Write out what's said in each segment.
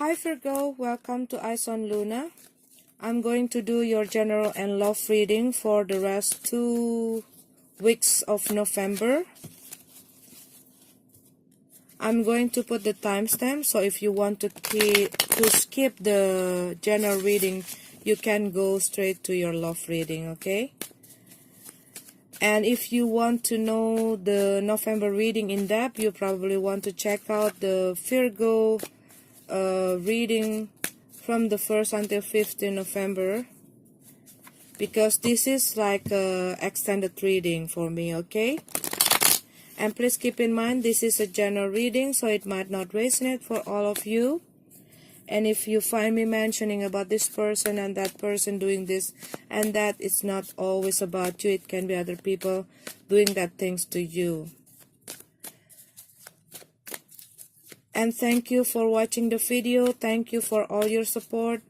Hi Virgo, welcome to Eyes on Luna. I'm going to do your general and love reading for the rest 2 weeks of November. I'm going to put the timestamp, so if you want to skip the general reading, you can go straight to your love reading, okay? And if you want to know the November reading in depth, you probably want to check out the Virgo reading from the 1st until 15th November, because this is like a extended reading for me, okay? And please keep in mind, this is a general reading, so it might not resonate for all of you. And if you find me mentioning about this person and that person doing this and that, it's not always about you. It can be other people doing that things to you. And thank you for watching the video. Thank you for all your support.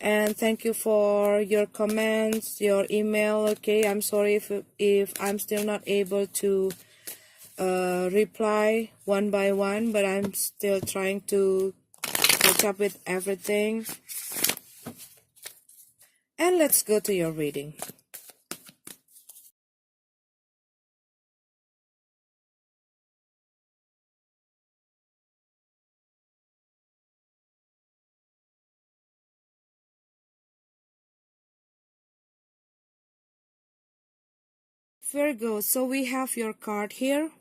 And thank you for your comments, your email, okay? I'm sorry if I'm still not able to reply one by one, but I'm still trying to catch up with everything. And let's go to your reading. Virgo, so we have your card here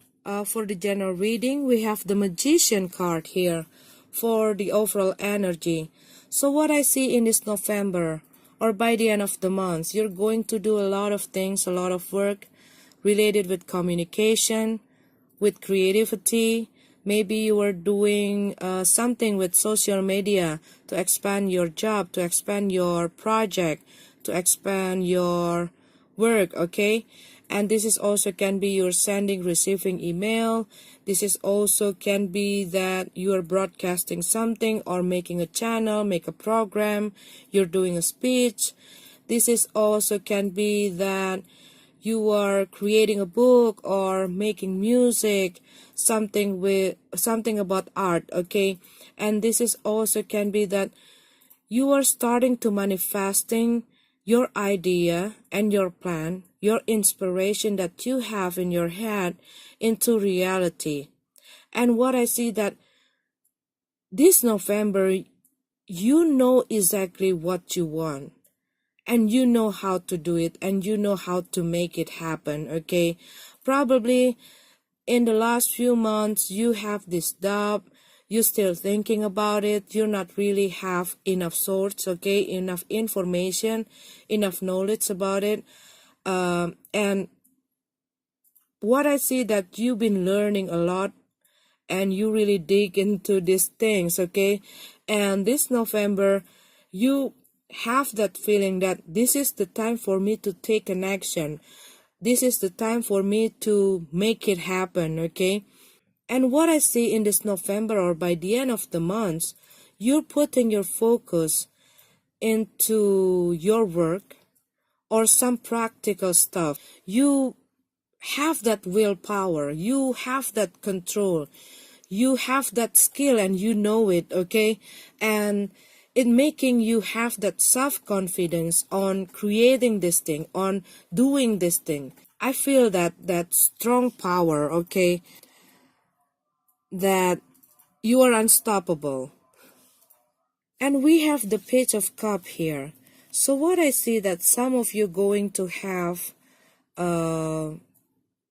for the general reading. We have the Magician card here for the overall energy. So what I see in this November, or by the end of the month, you're going to do a lot of things, a lot of work related with communication, with creativity. Maybe you are doing something with social media to expand your job, to expand your project, to expand your work, okay? And this is also can be you're sending, receiving email. This is also can be that you are broadcasting something or making a channel, make a program, you're doing a speech. This is also can be that you are creating a book or making music, something about art, okay? And this is also can be that you are starting to manifesting your idea and your plan, your inspiration that you have in your head into reality. And what I see that this November, you know exactly what you want. And you know how to do it, and you know how to make it happen, okay? Probably in the last few months, you have this doubt, you're still thinking about it, you're not really have enough source, okay? Enough information, enough knowledge about it. And what I see that you've been learning a lot, and you really dig into these things, okay? And this November, you have that feeling that this is the time for me to take an action. This is the time for me to make it happen, okay? And what I see in this November, or by the end of the month, you're putting your focus into your work or some practical stuff. You have that willpower, you have that control, you have that skill, and you know it, okay? And it making you have that self-confidence on creating this thing, on doing this thing. I feel that strong power, okay? That you are unstoppable. And we have the Page of Cups here. So what I see that some of you going to have a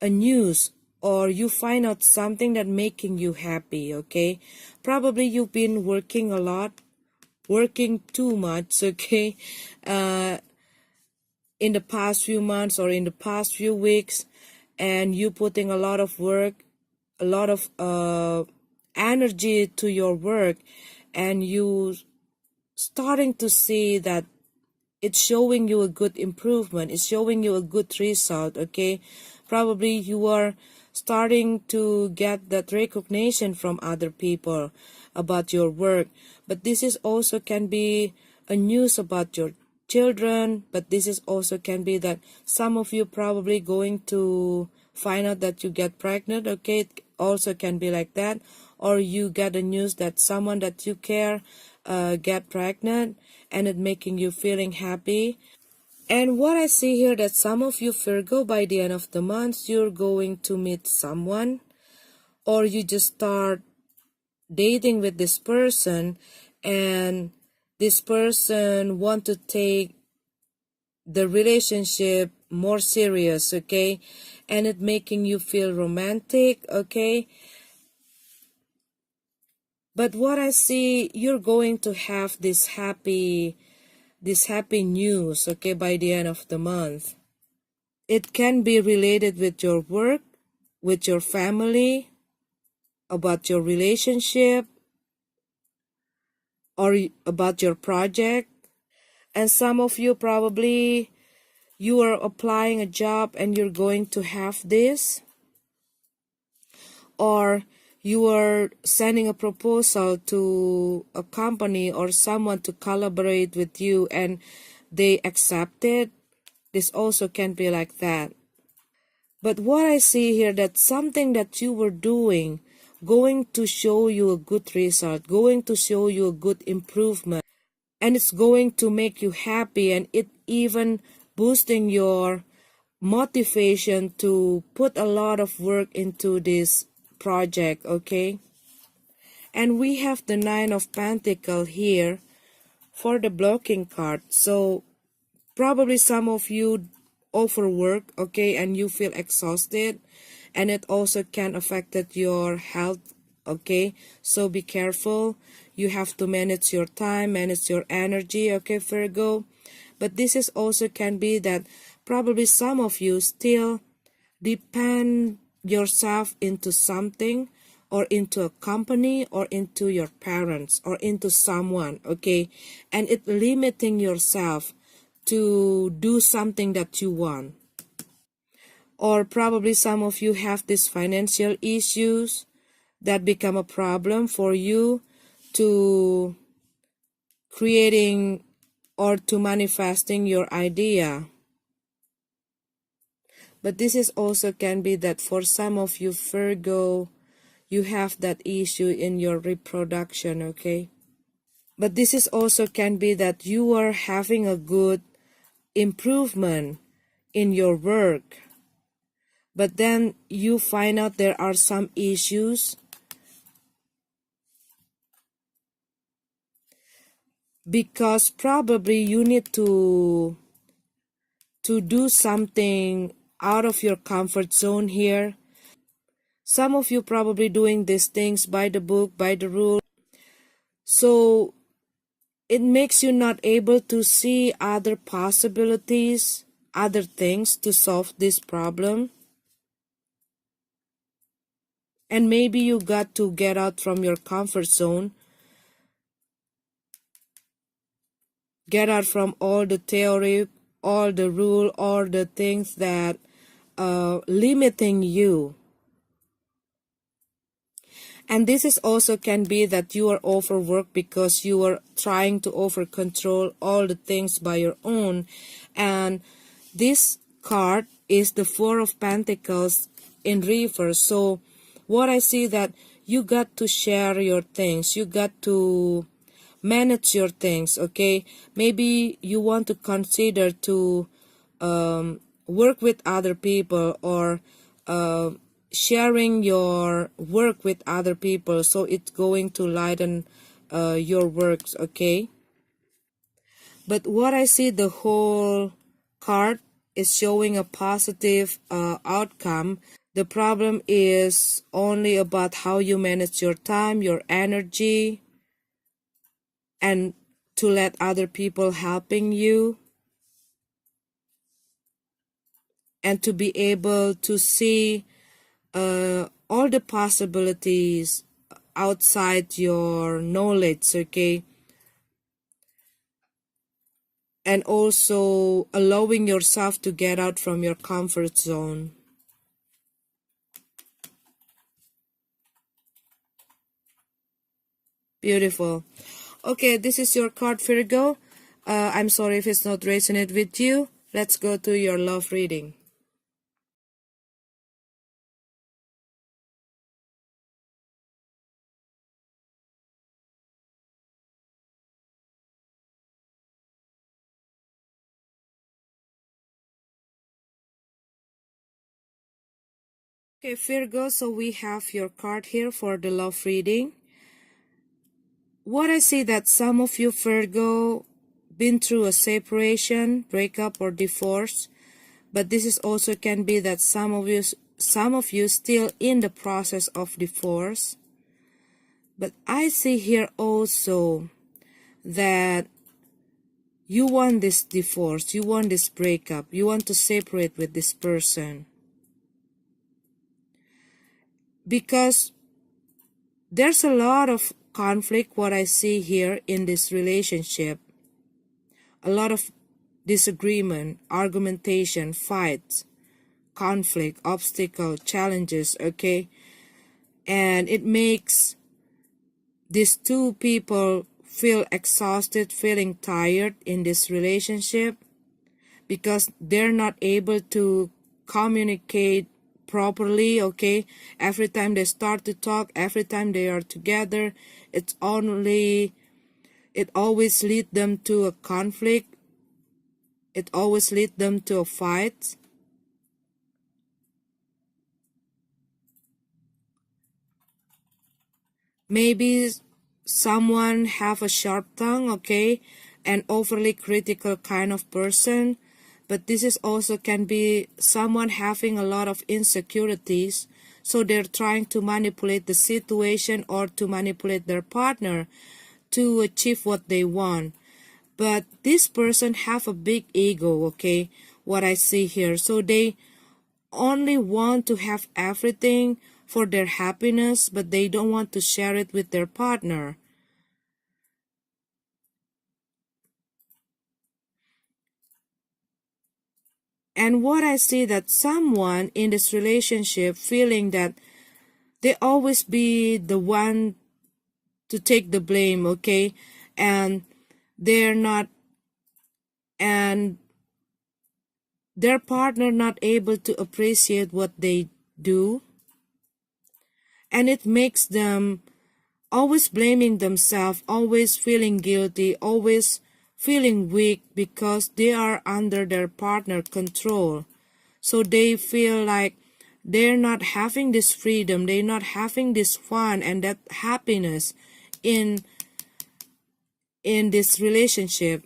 news, or you find out something that making you happy, okay? Probably you've been working a lot, working too much, okay? In the past few months or in the past few weeks, and you putting a lot of work, a lot of energy to your work, and you starting to see that it's showing you a good improvement, it's showing you a good result, okay? Probably you are starting to get that recognition from other people about your work. But this is also can be a news about your children, but this is also can be that some of you probably going to find out that you get pregnant, okay? It also can be like that. or you get the news that someone that you care get pregnant, and it making you feeling happy. And what I see here, that some of you Virgo, by the end of the month, you're going to meet someone, or you just start dating with this person, and this person want to take the relationship more serious, okay, and it making you feel romantic, okay. But what I see, you're going to have this happy news, okay, by the end of the month. It can be related with your work, with your family, about your relationship, or about your project. And some of you probably, you are applying a job and you're going to have this, or you are sending a proposal to a company or someone to collaborate with you and they accept it. This also can be like that. But what I see here, that something that you were doing going to show you a good result, going to show you a good improvement, and it's going to make you happy, and it even boosting your motivation to put a lot of work into this project, okay. And we have the Nine of Pentacles here for the blocking card. So probably some of you overwork, okay, and you feel exhausted, and it also can affect your health, okay. So be careful. You have to manage your time, manage your energy, okay, Virgo. But this is also can be that probably some of you still depend yourself into something, or into a company, or into your parents, or into someone, okay, and it limiting yourself to do something that you want. Or probably some of you have these financial issues that become a problem for you to creating or to manifesting your idea. But this is also can be that for some of you Virgo, you have that issue in your reproduction, okay. But this is also can be that you are having a good improvement in your work, but then you find out there are some issues because probably you need to do something out of your comfort zone here. Some of you probably doing these things by the book, by the rule, so it makes you not able to see other possibilities, other things to solve this problem. And maybe you got to get out from your comfort zone, get out from all the theory, all the rule, all the things that limiting you. And this is also can be that you are overworked because you are trying to over control all the things by your own. And this card is the Four of Pentacles in reverse. So what I see that you got to share your things, you got to manage your things, okay. Maybe you want to consider to work with other people, or sharing your work with other people, so it's going to lighten your works, okay. But what I see, the whole card is showing a positive outcome. The problem is only about how you manage your time, your energy, and to let other people helping you, and to be able to see all the possibilities outside your knowledge, okay. And also allowing yourself to get out from your comfort zone. Beautiful. Okay, this is your card, Virgo. I'm sorry if it's not resonate with you. Let's go to your love reading. Okay, Virgo, so we have your card here for the love reading. What I see that some of you, Virgo, been through a separation, breakup, or divorce, but this is also can be that some of you still in the process of divorce. But I see here also that you want this divorce, you want this breakup, you want to separate with this person. Because there's a lot of conflict, what I see here in this relationship. A lot of disagreement, argumentation, fights, conflict, obstacle, challenges, okay? And it makes these two people feel exhausted, feeling tired in this relationship because they're not able to communicate properly, okay? Every time they start to talk, every time they are together, it always leads them to a conflict. It always leads them to a fight. Maybe someone have a sharp tongue, okay, an overly critical kind of person, but this is also can be someone having a lot of insecurities, so they're trying to manipulate the situation or to manipulate their partner to achieve what they want. But this person have a big ego, okay, what I see here, so they only want to have everything for their happiness, but they don't want to share it with their partner. And what I see that someone in this relationship feeling that they always be the one to take the blame, okay? And they're not, and their partner not able to appreciate what they do. And it makes them always blaming themselves, always feeling guilty, always feeling weak because they are under their partner control. So they feel like they're not having this freedom, they're not having this fun and that happiness in this relationship.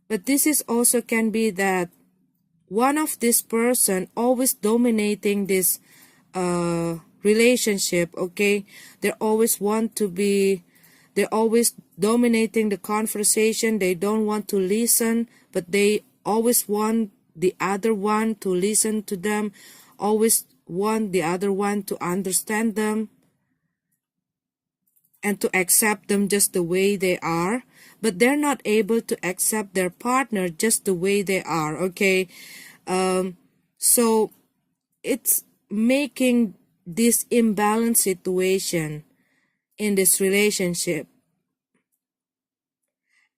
But this is also can be that one of this person always dominating this relationship, okay? They always want to be, they're always dominating the conversation. They don't want to listen, but they always want the other one to listen to them, always want the other one to understand them and to accept them just the way they are, but they're not able to accept their partner just the way they are, okay? So it's making this imbalanced situation in this relationship,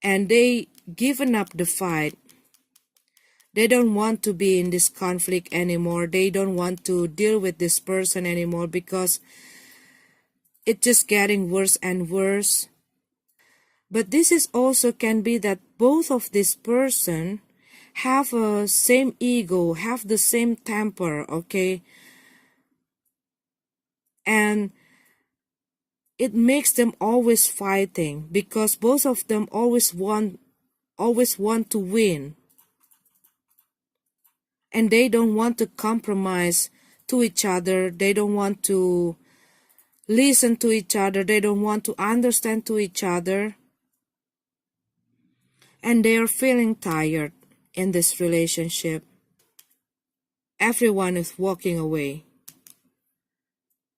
and they given up the fight. They don't want to be in this conflict anymore. They don't want to deal with this person anymore because it's just getting worse and worse. But this is also can be that both of this person have a same ego, have the same temper, okay? And it makes them always fighting because both of them always want to win. And they don't want to compromise to each other. They don't want to listen to each other. They don't want to understand to each other. And they are feeling tired in this relationship. Everyone is walking away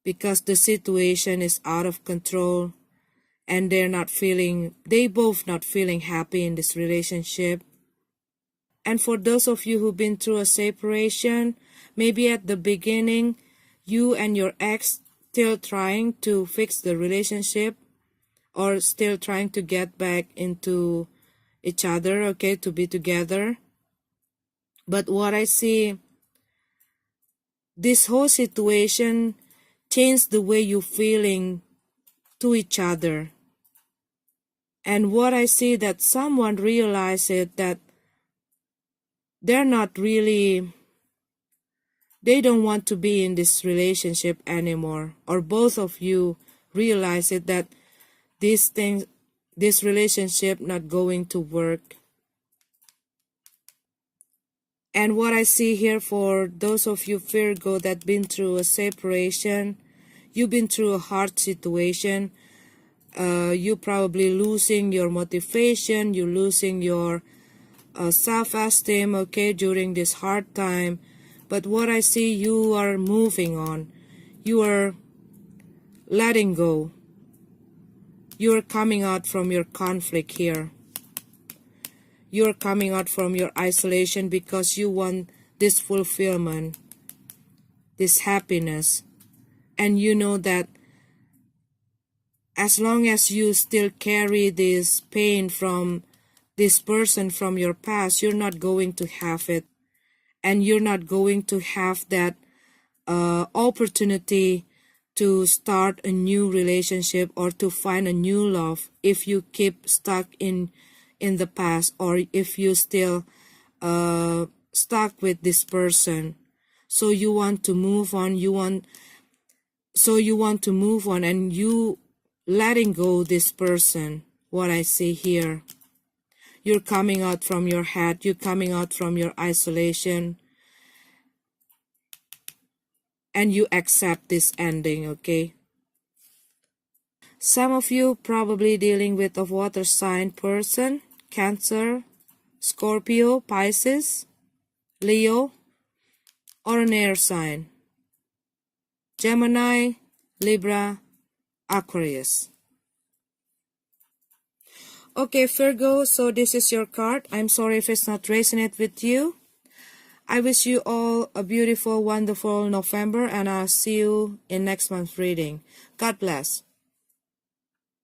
because the situation is out of control and they both not feeling happy in this relationship. And for those of you who've been through a separation, maybe at the beginning, you and your ex still trying to fix the relationship or still trying to get back into each other, okay, to be together. But what I see, this whole situation changed the way you're feeling to each other. And what I see that someone realized it that they're not really they don't want to be in this relationship anymore, or both of you realize it, that this relationship not going to work. And what I see here for those of you Virgo that been through a separation, you've been through a hard situation, you probably losing your motivation, you losing your self-esteem, okay, during this hard time. But what I see, you are moving on, you are letting go, you are coming out from your conflict here, you are coming out from your isolation because you want this fulfillment, this happiness. And you know that as long as you still carry this pain from this person from your past, you're not going to have it. And you're not going to have that opportunity to start a new relationship or to find a new love if you keep stuck in the past, or if you still stuck with this person. So you want to move on, you want to move on, and you letting go this person. What I see here, you're coming out from your head, you're coming out from your isolation, and you accept this ending, okay? Some of you probably dealing with a water sign person, Cancer, Scorpio, Pisces, Leo, or an air sign, Gemini, Libra, Aquarius. Okay, Virgo, so this is your card. I'm sorry if it's not resonating with you. I wish you all a beautiful, wonderful November, and I'll see you in next month's reading. God bless.